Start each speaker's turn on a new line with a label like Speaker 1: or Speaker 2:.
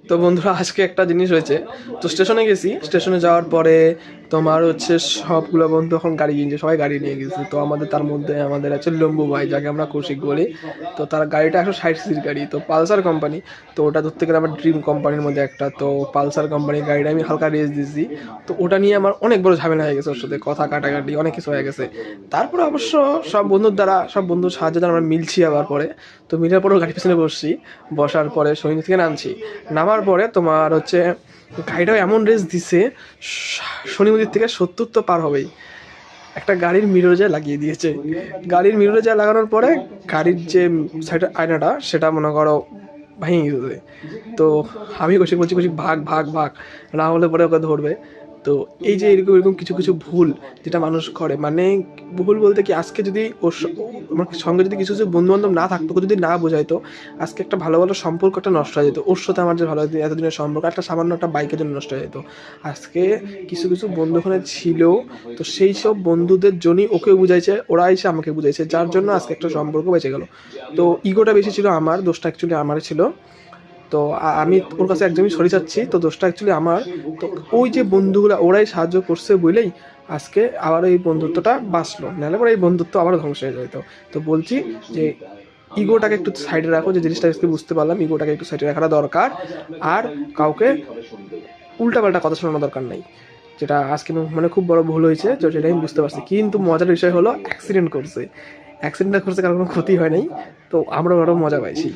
Speaker 1: তো বন্ধুরা আজকে একটা জিনিস হয়েছে। তো স্টেশনে গেছি, স্টেশনে যাওয়ার পরে তোমার হচ্ছে সবগুলো বন্ধু এখন গাড়ি কিনছে, সবাই গাড়ি নিয়ে গেছে। তো আমাদের তার মধ্যে আমাদের আছে লম্বু ভাই, যাকে আমরা কৌশিক বলি। তো তার গাড়িটা 160 সিসির গাড়ি, তো পালসার কোম্পানি। তো ওটা ধরতে গেলে আমার ড্রিম কোম্পানির মধ্যে একটা। তো পালসার কোম্পানির গাড়িটা আমি হালকা রেস দিয়েছি। তো ওটা নিয়ে আমার অনেক বড় ঝামেলা হয়ে গেছে, ওর সাথে কথা কাটাকাটি অনেক কিছু হয়ে গেছে। তারপরে অবশ্য সব বন্ধুর সাহায্যে দ্বারা আমরা মিলছি আবার পরে। তো মিলার পরেও গাড়ির পিছনে বসছি। বসার পরে সৈনিক থেকে নামছি। নামার পরে তোমার হচ্ছে গাড়িটাও এমন রেস দিছে, শনি মন্দির থেকে 70 তো পার হবেই। একটা গাড়ির মিরর যা লাগিয়ে দিয়েছে। গাড়ির মিররে যা লাগানোর পরে গাড়ির যে সাইডের আয়নাটা সেটা মনে করো ভেঙে গেছে। তো আমি কৌশিক বলছি, কৌশিক ভাগ ভাগ ভাগ, না হলে পরে ওকে ধরবে। তো এই যে এরকম এরকম কিছু কিছু ভুল যেটা মানুষ করে, মানে ভুল বলতে কি, আজকে যদি আমার সঙ্গে যদি কিছু কিছু বন্ধু বান্ধব না থাকতো, ওকে যদি না বোঝাইতো, আজকে একটা ভালো ভালো সম্পর্কটা নষ্ট হয়ে যেত। ওর সাথে আমার যে ভালো এতদিনের সম্পর্ক একটা সামান্য একটা বাইকের জন্য নষ্ট হয়ে যেত। আজকে কিছু কিছু বন্ধু ওখানে ছিল, তো সেই সব বন্ধুদের জন্যই ওকে বুঝাইছে, ওরা এসে আমাকে বুঝাইছে, যার জন্য আজকে একটা সম্পর্ক বেঁচে গেল। তো ইগোটা বেশি ছিল আমার, দোষটা অ্যাকচুয়ালি আমার ছিল। তো আমি ওর কাছে একদমই সরে যাচ্ছি, তো দোষটা অ্যাকচুয়ালি আমার। তো ওই যে বন্ধুগুলো ওরাই সাহায্য করছে বলেই আজকে আবার এই বন্ধুত্বটা বাঁচলো, নাহলে পরে এই বন্ধুত্ব আবার ধ্বংস হয়ে যেত। তো বলছি যে ইগোটাকে একটু সাইডে রাখো, যে জিনিসটা আজকে বুঝতে পারলাম, ইগোটাকে একটু সাইডে রাখাটা দরকার। আর কাউকে উল্টাপাল্টা কথা শোনানো দরকার নাই, যেটা আজকে মানে খুব বড় ভুল হয়েছে, তো সেটা আমি বুঝতে পারছি। কিন্তু মজার বিষয় হলো অ্যাক্সিডেন্ট করছে, কারো কোনো ক্ষতি হয় নাই। তো আমরা আরও মজা পাইছি।